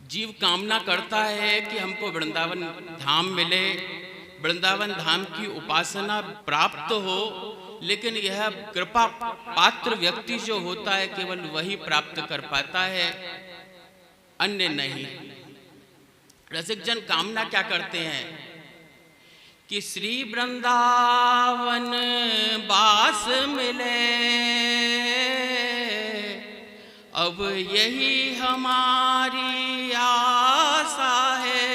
जीव कामना करता है कि हमको वृंदावन धाम मिले, वृंदावन धाम की उपासना प्राप्त हो, लेकिन यह कृपा पात्र व्यक्ति जो होता है केवल वही प्राप्त कर पाता है, अन्य नहीं। रसिक जन कामना क्या करते हैं कि श्री वृंदावन वास मिले, अब यही हमारी आशा है।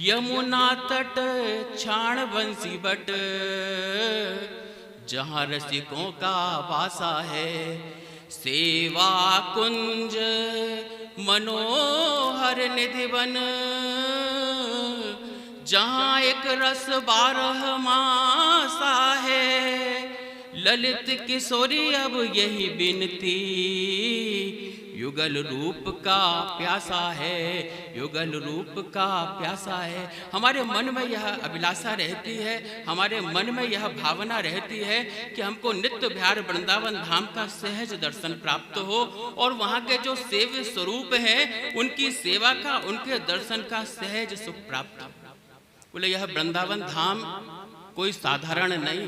यमुना तट छाण बंसी बट जहाँ रसिकों का वासा है, सेवा कुंज मनोहर निधि बन जहाँ एक रस 12 मासा है। ललित किशोरी अब यही बिनती, युगल रूप का प्यासा है, युगल रूप का प्यासा है। हमारे मन में यह अभिलाषा रहती है, हमारे मन में यह भावना रहती है कि हमको नित्य विहार वृंदावन धाम का सहज दर्शन प्राप्त हो और वहाँ के जो सेव्य स्वरूप हैं उनकी सेवा का, उनके दर्शन का सहज सुख प्राप्त हो। बोले यह वृंदावन धाम कोई साधारण नहीं।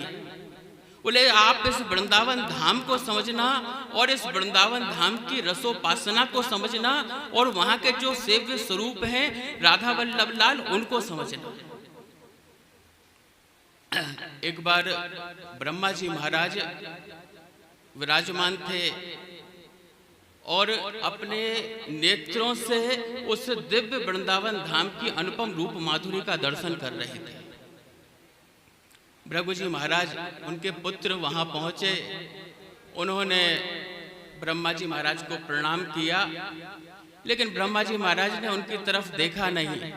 बोले आप इस वृंदावन धाम को समझना और इस वृंदावन धाम की रसोपासना को समझना और वहां के जो सेव्य स्वरूप हैं राधा वल्लभ लाल उनको समझना। एक बार ब्रह्मा जी महाराज विराजमान थे और अपने नेत्रों से उस दिव्य वृंदावन धाम की अनुपम रूप माधुरी का दर्शन कर रहे थे। भृगु जी महाराज उनके पुत्र वहां पहुंचे, उन्होंने ब्रह्मा जी महाराज को प्रणाम किया, लेकिन ब्रह्मा जी महाराज ने उनकी तरफ देखा नहीं।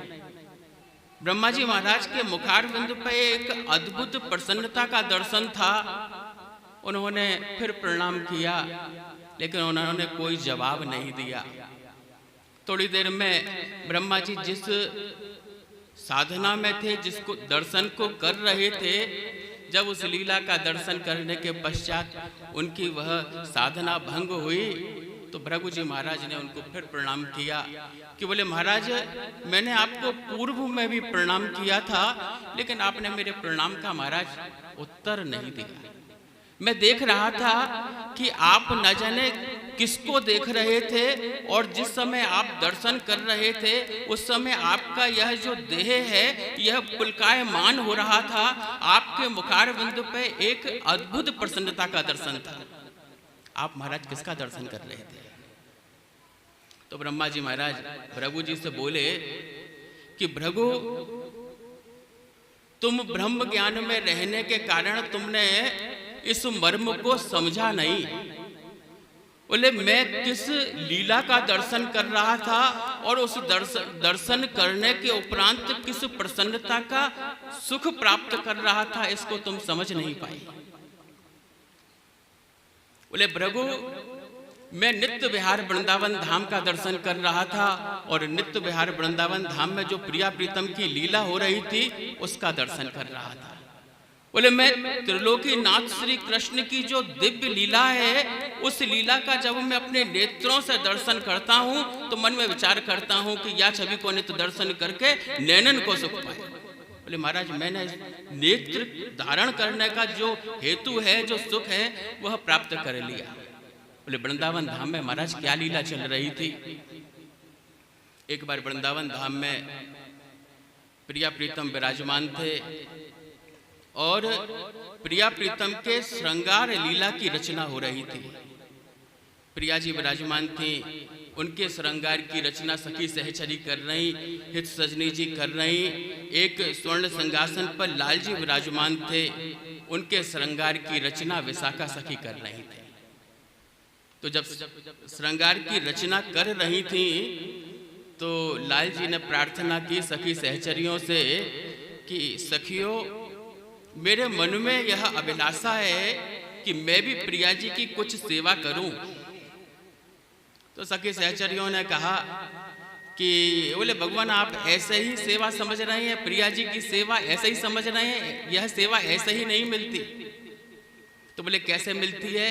ब्रह्मा जी महाराज के मुखारविंद पर एक अद्भुत प्रसन्नता का दर्शन था। उन्होंने फिर प्रणाम किया, लेकिन उन्होंने कोई जवाब नहीं दिया। थोड़ी देर में ब्रह्मा जी जिस साधना में थे, जिसको दर्शन को कर रहे थे, जब उस लीला का दर्शन करने के पश्चात उनकी वह साधना भंग हुई तो भृगु जी महाराज ने उनको फिर प्रणाम किया कि बोले महाराज मैंने आपको पूर्व में भी प्रणाम किया था, लेकिन आपने मेरे प्रणाम का महाराज उत्तर नहीं दिया। मैं देख रहा था कि आप न जाने किसको देख रहे थे और जिस समय आप दर्शन कर रहे थे उस समय आपका यह जो देह है यह पुलकायमान हो रहा था। आपके मुखारविंद पे एक अद्भुत प्रसन्नता का दर्शन था। आप महाराज किसका दर्शन कर रहे थे? तो ब्रह्मा जी महाराज भृगु जी से बोले कि भृगु तुम ब्रह्म ज्ञान में रहने के कारण तुमने इस मर्म को समझा नहीं। बोले मैं किस लीला का दर्शन कर रहा था और उस दर्शन करने के उपरांत किस प्रसन्नता का सुख प्राप्त कर रहा था, इसको तुम समझ नहीं पाए। बोले भृगु मैं नित्य विहार वृंदावन धाम का दर्शन कर रहा था और नित्य विहार वृंदावन धाम में जो प्रिया प्रीतम की लीला हो रही थी उसका दर्शन कर रहा था। बोले मैं त्रिलोकी नाथ श्री कृष्ण की जो दिव्य लीला है उस लीला का जब मैं अपने नेत्रों से दर्शन करता हूँ तो मन में विचार करता हूँ कि या छवि को नित्य दर्शन करके नैनन को सुख पाए। बोले महाराज मैंने नेत्र धारण करने का जो हेतु है, जो सुख है, वह प्राप्त कर लिया। बोले वृंदावन धाम में महाराज क्या लीला चल रही थी? एक बार वृंदावन धाम में प्रिया प्रीतम विराजमान थे और प्रिया प्रीतम के श्रृंगार लीला की रचना हो रही थी। प्रिया जी विराजमान थी, उनके श्रृंगार की रचना सखी सहचरी कर रही, हित सजनी जी कर रही। एक स्वर्ण सिंहासन पर लाल जी विराजमान थे, उनके श्रृंगार की रचना विशाखा सखी कर रही थी। तो जब श्रृंगार की रचना कर रही थी तो लाल जी ने प्रार्थना की सखी सहचरियों से कि सखियों मेरे मन में यह अभिलाषा है कि मैं भी प्रिया जी की कुछ सेवा करूं। तो सखी सहचरियों ने कहा कि बोले भगवान आप ऐसे ही सेवा समझ रहे हैं, प्रिया जी की सेवा ऐसे ही समझ रहे हैं, यह सेवा ऐसे ही नहीं मिलती। तो बोले कैसे मिलती है?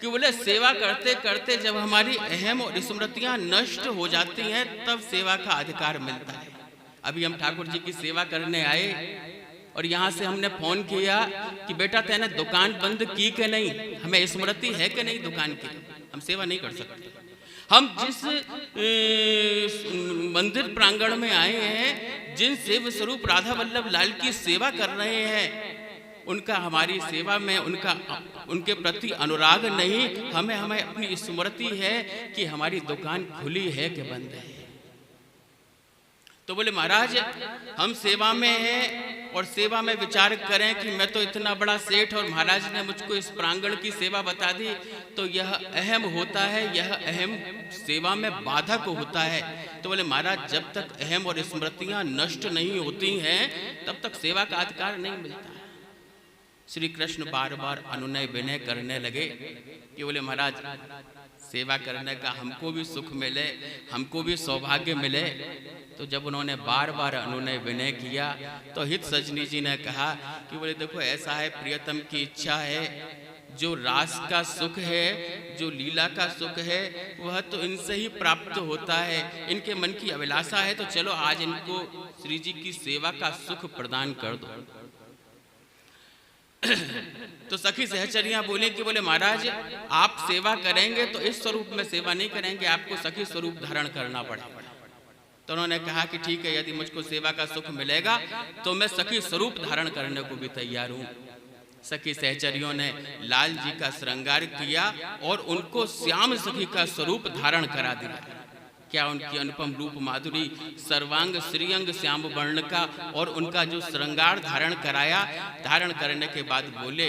कि बोले सेवा करते करते जब हमारी अहम और स्मृतियां नष्ट हो जाती हैं तब सेवा का अधिकार मिलता है। अभी हम ठाकुर जी की सेवा करने आए और यहाँ से हमने फोन किया कि बेटा तेने दुकान बंद की कि नहीं, हमें स्मृति है कि नहीं दुकान की, हम सेवा नहीं कर सकते। हम जिस मंदिर प्रांगण में आए हैं, जिन सेव स्वरूप राधा वल्लभ लाल की सेवा कर रहे हैं, उनका हमारी सेवा में उनके प्रति अनुराग नहीं, हमें अपनी स्मृति है कि हमारी दुकान खुली है कि बंद है। तो बोले महाराज हम सेवा में हैं और सेवा में विचार करें कि मैं तो इतना बड़ा सेठ और महाराज ने मुझको इस प्रांगण की सेवा बता दी, तो यह अहम होता है, यह अहम सेवा में बाधक होता है। तो बोले महाराज जब तक अहम और स्मृतियां नष्ट नहीं होती हैं तब तक सेवा का अधिकार नहीं मिलता। श्री कृष्ण बार बार अनुनय विनय करने लगे कि बोले महाराज सेवा करने का हमको भी सुख मिले, हमको भी सौभाग्य मिले। तो जब उन्होंने बार बार अनुनय विनय किया तो हित सजनी जी ने कहा कि बोले देखो ऐसा है, प्रियतम की इच्छा है, जो रास का सुख है, जो लीला का सुख है, वह तो इनसे ही प्राप्त होता है। इनके मन की अभिलाषा है, तो चलो आज इनको श्री जी की सेवा का सुख प्रदान कर दो। तो सखी सहचरियां बोले कि बोले महाराज आप सेवा करेंगे तो इस स्वरूप में सेवा नहीं करेंगे, आपको सखी स्वरूप धारण करना पड़ेगा। तो उन्होंने कहा कि ठीक है, यदि मुझको सेवा का सुख मिलेगा तो मैं सखी स्वरूप धारण करने को भी तैयार हूँ। सखी सहचरियों ने लाल जी का श्रृंगार किया और उनको श्याम सखी का स्वरूप धारण करा दिया। क्या उनकी अनुपम रूप माधुरी, सर्वांग श्रीअंग श्याम वर्ण का, और उनका जो श्रृंगार धारण कराया, धारण करने के बाद बोले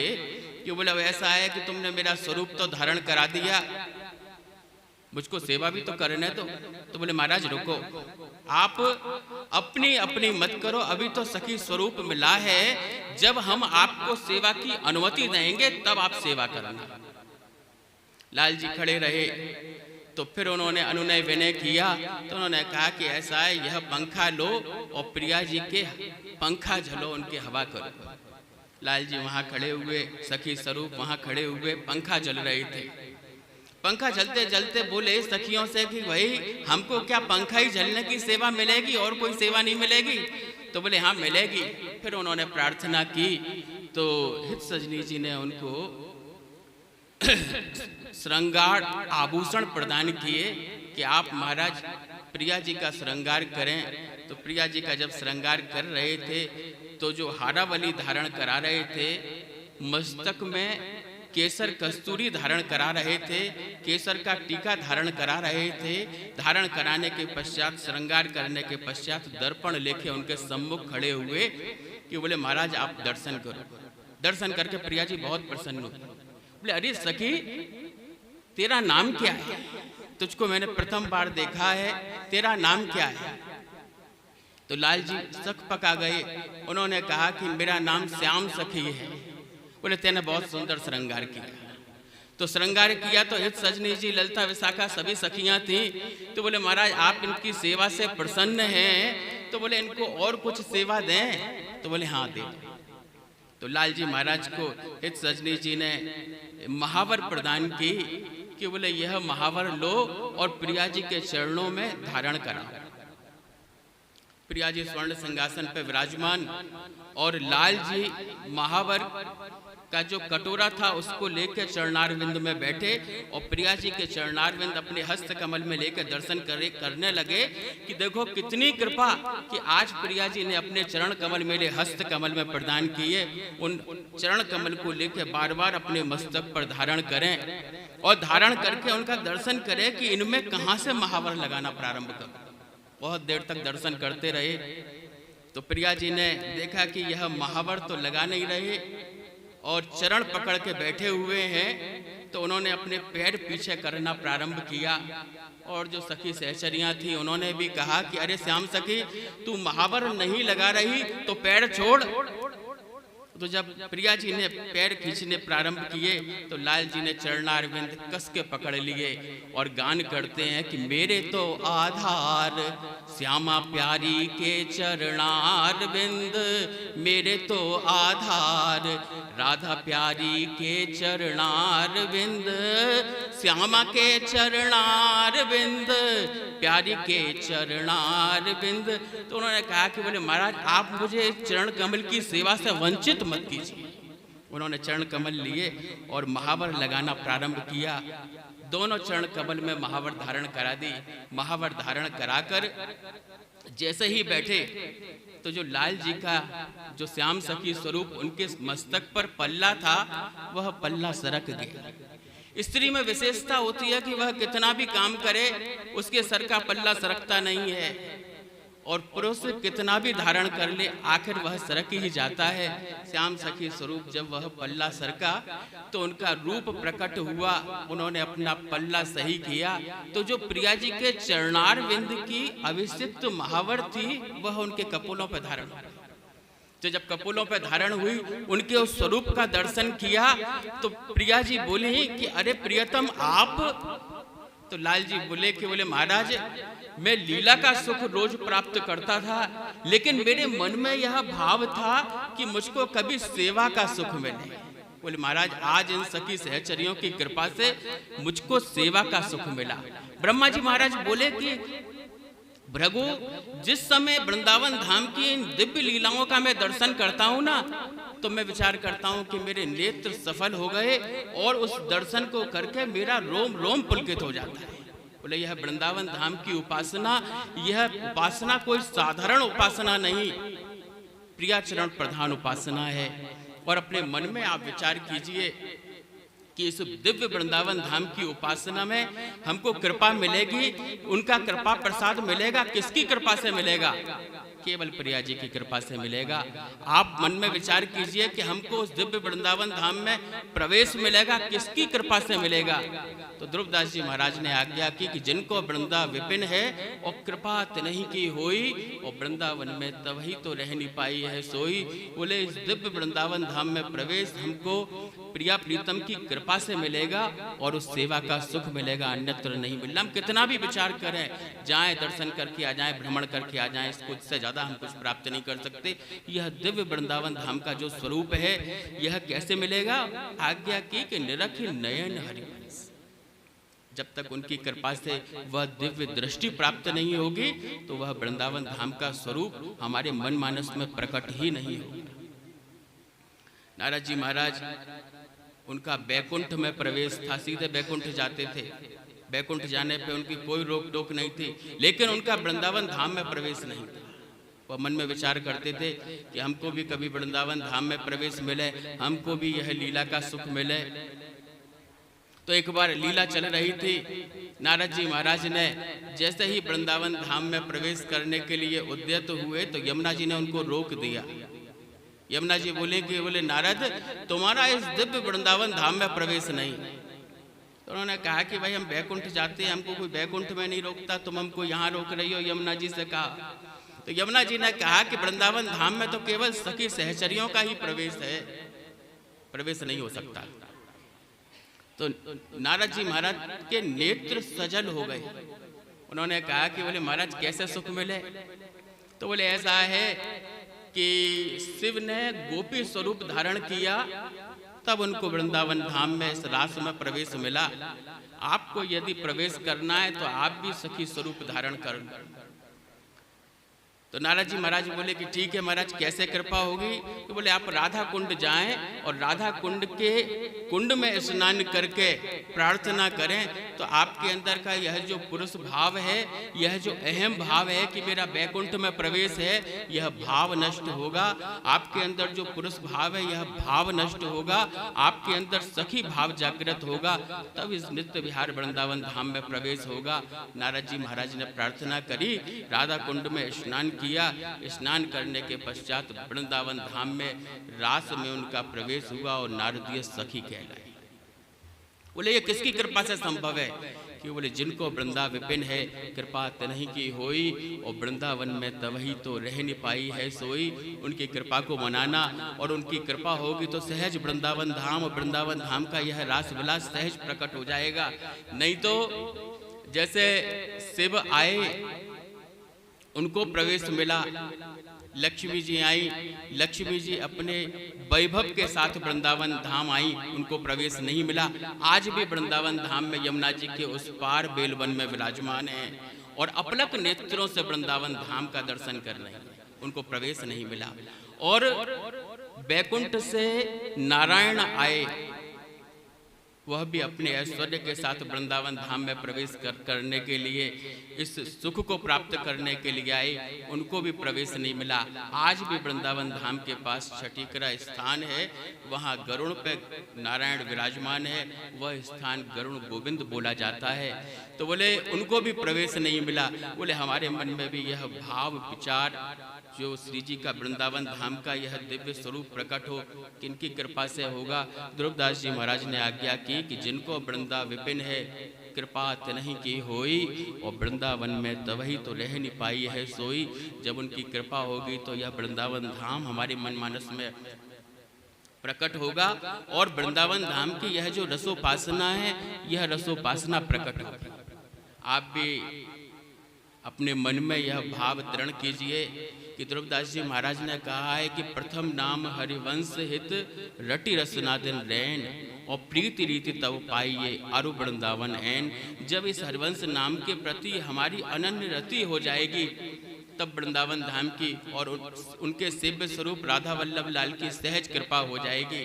कि बोले ऐसा है कि तुमने मेरा स्वरूप तो धारण करा दिया, मुझको सेवा भी तो करने दो। तो बोले महाराज रुको, आप अपनी अपनी मत करो, अभी तो सखी स्वरूप मिला है, जब हम आपको सेवा की अनुमति देंगे तब आप सेवा करना। लाल जी खड़े रहे तो फिर उन्होंने अनुनय विनय किया। तो उन्होंने कहा कि ऐसा है, यह पंखा लो और प्रिया जी के पंखा झलो, उनके हवा करो। लाल जी वहां खड़े हुए, सखी स्वरूप वहां खड़े हुए, पंखा जल रहे थे। पंखा जलते जलते बोले सखियों से कि भाई हमको क्या पंखा ही जलने की सेवा मिलेगी और कोई सेवा नहीं मिलेगी? तो बोले हाँ मिलेगी। फिर उन्होंने प्रार्थना की तो हित सजनी जी ने उनको श्रृंगार आभूषण प्रदान किए कि आप महाराज प्रिया जी का श्रृंगार करें। तो प्रिया जी का जब श्रृंगार कर रहे थे तो जो हारावली धारण करा रहे थे, मस्तक में केसर कस्तूरी धारण करा रहे थे, केसर का टीका धारण करा रहे थे। धारण कराने के पश्चात, श्रृंगार करने के पश्चात दर्पण लेके उनके सम्मुख खड़े हुए कि बोले महाराज आप दर्शन करो। दर्शन करके प्रिया जी बहुत प्रसन्न हुए। बोले अरे सखी तेरा नाम क्या है? तुझको मैंने प्रथम बार देखा है, तेरा नाम क्या है? तो लाल जी सक पका गए। उन्होंने कहा कि मेरा नाम श्याम सखी है। बोले तेने बहुत सुंदर श्रृंगार किया। तो श्रृंगार किया तो हित सजनी जी, ललिता, विशाखा सभी सखियां थी। तो बोले महाराज आप इनकी सेवा से प्रसन्न हैं, तो बोले इनको और कुछ सेवा दें? तो बोले हाँ दे। तो लाल जी महाराज को हित सजनी जी ने महावर प्रदान की कि बोले यह महावर लो और प्रिया जी के चरणों में धारण कराओ। प्रिया जी स्वर्ण सिंहासन पर विराजमान और लाल जी महावर का जो कटोरा था उसको लेकर चरणारविंद में बैठे और प्रिया जी के चरणारविंद अपने हस्त कमल में लेकर दर्शन करने लगे कि देखो कितनी कृपा कि आज प्रिया जी ने अपने चरण कमल मेरे हस्त कमल में प्रदान किए। उन चरण कमल को लेकर बार बार अपने मस्तक पर धारण करें और धारण करके उनका दर्शन करें कि इनमें कहाँ से महावर लगाना प्रारंभ करें। बहुत देर तक दर्शन करते रहे तो प्रिया जी ने देखा कि यह महावर तो लगा नहीं रहे और चरण पकड़ के बैठे हुए हैं। तो उन्होंने अपने पैर पीछे करना प्रारंभ किया और जो सखी सहचरियां थी उन्होंने भी कहा कि अरे श्याम सखी तू महावर नहीं लगा रही तो पैर छोड़। तो जब प्रिया जी ने पैर खींचने प्रारंभ किए तो लाल जी ने चरणारविंद कस के पकड़ लिए और गान करते हैं कि मेरे तो आधार श्यामा प्यारी के चरणारविंद, मेरे तो आधार राधा प्यारी के चरणारविंद, श्यामा के चरणारविंद, प्यारी के चरणारविंद। तो उन्होंने कहा कि बोले महाराज आप मुझे चरण कमल की सेवा से वंचित मत कीजिए। उन्होंने चरण कमल लिए और महावर लगाना प्रारंभ किया। दोनों चरण कमल में महावर धारण करा दी। महावर धारण कराकर जैसे ही बैठे तो जो लाल जी का जो श्याम सखी स्वरूप उनके मस्तक पर पल्ला था वह पल्ला सरक गया। स्त्री में विशेषता होती है कि वह कितना भी काम करे उसके सर का पल्ला सरकता नहीं है, और पुरुष कितना भी धारण कर ले आखिर वह सरक ही जाता है। श्याम सखी स्वरूप जब वह पल्ला सरका तो उनका रूप प्रकट हुआ, उन्होंने अपना पल्ला सही किया। तो जो प्रिया जी के चरणारविंद की अभिषिक्त महावर थी वह उनके कपोलों पर धारण हुई। तो जब कपोलों पर धारण हुई उनके उस स्वरूप का दर्शन किया तो प्रिया जी बोली कि अरे प्रियतम आप। तो लाल जी बोले कि बोले महाराज मैं लीला का सुख रोज प्राप्त करता था, लेकिन मेरे मन में यह भाव था कि मुझको कभी सेवा का सुख मिले। बोले महाराज आज इन सखी सहचरियों की कृपा से मुझको सेवा का सुख मिला। ब्रह्मा जी महाराज बोले कि भृगु जिस समय वृंदावन धाम की इन दिव्य लीलाओं का मैं दर्शन करता हूँ ना तो मैं विचार करता हूँ कि मेरे नेत्र सफल हो गए और उस दर्शन को करके मेरा रोम रोम पुलकित हो जाता है। बोले यह वृंदावन धाम की उपासना, यह उपासना कोई साधारण उपासना नहीं, प्रियाचरण प्रधान उपासना है। और अपने मन में आप विचार कीजिए कि इस दिव्य वृंदावन धाम की उपासना में हमको कृपा मिलेगी, उनका कृपा प्रसाद मिलेगा। किसकी कृपा से मिलेगा? केवल प्रिया जी की कृपा से मिलेगा। आप मन में विचार कीजिए कि हमको उस दिव्य वृंदावन धाम में प्रवेश मिलेगा, किसकी कृपा से मिलेगा? तो ध्रुवदास जी महाराज ने आज्ञा की कि जिनको वृंदा विपिन है और कृपा तिन्हीं की होई, और वृंदावन में तभी तो रह नहीं पाई है सोई। बोले इस दिव्य वृंदावन धाम में प्रवेश हमको प्रिया प्रीतम की कृपा से मिलेगा और उस सेवा का सुख मिलेगा, अन्यत्र नहीं मिलना। हम कितना भी विचार करें, जाएं दर्शन करके आ जाएं, भ्रमण करके आ जाएं, इसको इससे ज्यादा हम कुछ प्राप्त नहीं कर सकते। यह दिव्य वृंदावन धाम का जो स्वरूप है यह कैसे मिलेगा? आज्ञा की कि निरख नयन हरिवंश, जब तक उनकी कृपा से वह दिव्य दृष्टि प्राप्त नहीं होगी तो वह वृंदावन धाम का स्वरूप हमारे मन मानस में प्रकट ही नहीं होगा। नारद जी महाराज उनका बैकुंठ में प्रवेश था, सीधे बैकुंठ जाते थे। बैकुंठ जाने पे उनकी कोई रोक टोक नहीं थी, लेकिन उनका वृंदावन धाम में प्रवेश नहीं था। वह मन में विचार करते थे कि हमको भी कभी वृंदावन धाम में प्रवेश मिले, हमको भी यह लीला का सुख मिले। तो एक बार लीला चल रही थी, नारद जी महाराज ने जैसे ही वृंदावन धाम में प्रवेश करने के लिए उद्यत हुए तो यमुना जी ने उनको रोक दिया। यमुना जी बोले कि बोले नारद तुम्हारा इस दिव्य वृंदावन धाम में प्रवेश नहीं। तो उन्होंने कहा कि भाई हम बैकुंठ जाते हैं, हमको कोई बैकुंठ में नहीं रोकता, तुम हमको यहाँ रोक रही हो। यमुना जी से कहा तो यमुना जी ने कहा कि वृंदावन धाम में तो केवल सखी सहचरियों का ही प्रवेश है, प्रवेश नहीं हो सकता। तो नारद जी महाराज के नेत्र सजल हो गए। उन्होंने कहा कि बोले महाराज कैसे सुख मिले? तो बोले ऐसा है कि शिव ने गोपी स्वरूप धारण किया, तब उनको वृंदावन धाम में इस रास में प्रवेश मिला। आपको यदि प्रवेश करना है तो आप भी सखी स्वरूप धारण कर। तो नारद जी महाराज बोले कि ठीक है महाराज कैसे कृपा होगी? तो बोले आप राधा कुंड जाएं और राधा कुंड के कुंड में स्नान करके प्रार्थना करें तो आपके अंदर का यह जो पुरुष भाव है, यह जो अहम भाव है कि मेरा बैकुंठ में प्रवेश है, यह भाव नष्ट होगा। आपके अंदर जो पुरुष भाव है यह भाव नष्ट होगा, आपके अंदर सखी भाव जागृत होगा, तब इस नित्य विहार वृंदावन धाम में प्रवेश होगा। नारद जी महाराज ने प्रार्थना करी, राधा कुंड में स्नान किया। स्नान करने के पश्चात वृंदावन धाम में रास में उनका प्रवेश हुआ और नारदीय सखी कहलाई। बोले ये किसकी कृपा से संभव है कि बोले जिनको वृंदा विपिन है कृपा तनहि की होई, और वृंदावन में तवही तो रह नहीं पाई है सोई। उनकी कृपा को मनाना, और उनकी कृपा होगी तो सहज वृंदावन धाम और वृंदावन धाम का यह रास विलास सहज प्रकट हो जाएगा। नहीं तो जैसे शिव आए, उनको प्रवेश मिला, लक्ष्मी जी आई, लक्ष्मी जी अपने वैभव के साथ वृंदावन धाम आई, उनको प्रवेश नहीं मिला। आज भी वृंदावन धाम में यमुना जी के उस पार बेलवन में विराजमान हैं और अपलक नेत्रों से वृंदावन धाम का दर्शन कर रहे हैं, उनको प्रवेश नहीं मिला। और बैकुंठ से नारायण आए, वह भी अपने ऐश्वर्य के साथ वृंदावन धाम में प्रवेश करने के लिए, इस सुख को प्राप्त करने के लिए आए, उनको भी प्रवेश नहीं मिला। आज भी वृंदावन धाम के पास छठीकरा स्थान है, वहाँ गरुड़ पे नारायण विराजमान है, वह स्थान गरुड़ गोविंद बोला जाता है। तो बोले उनको भी प्रवेश नहीं मिला। बोले हमारे मन में भी यह भाव विचार जो श्री जी का वृंदावन धाम का यह दिव्य स्वरूप प्रकट हो, किनकी कृपा से होगा। ध्रुवदास जी महाराज ने आज्ञा की कि जिनको वृंदा विपिन है कृपा तनहि की होई, और वृंदावन में तवही तो रह नहीं पाई है सोई। जब उनकी कृपा होगी तो यह वृंदावन धाम हमारे मन मानस में प्रकट होगा, और वृंदावन धाम की यह जो रसोपासना है, यह रसोपासना प्रकट होगी। आप भी अपने मन में यह भाव दृढ़ कीजिए कि ध्रुवदास जी महाराज ने कहा है कि प्रथम नाम हरिवंश हित रटि रसनादन रैन, और प्रीति रीति तब पाइए अरु वृंदावन ऐन। जब इस हरिवंश नाम के प्रति हमारी अनन्य रति हो जाएगी, तब वृंदावन धाम की और उनके सेव्य स्वरूप राधा वल्लभ लाल की सहज कृपा हो जाएगी।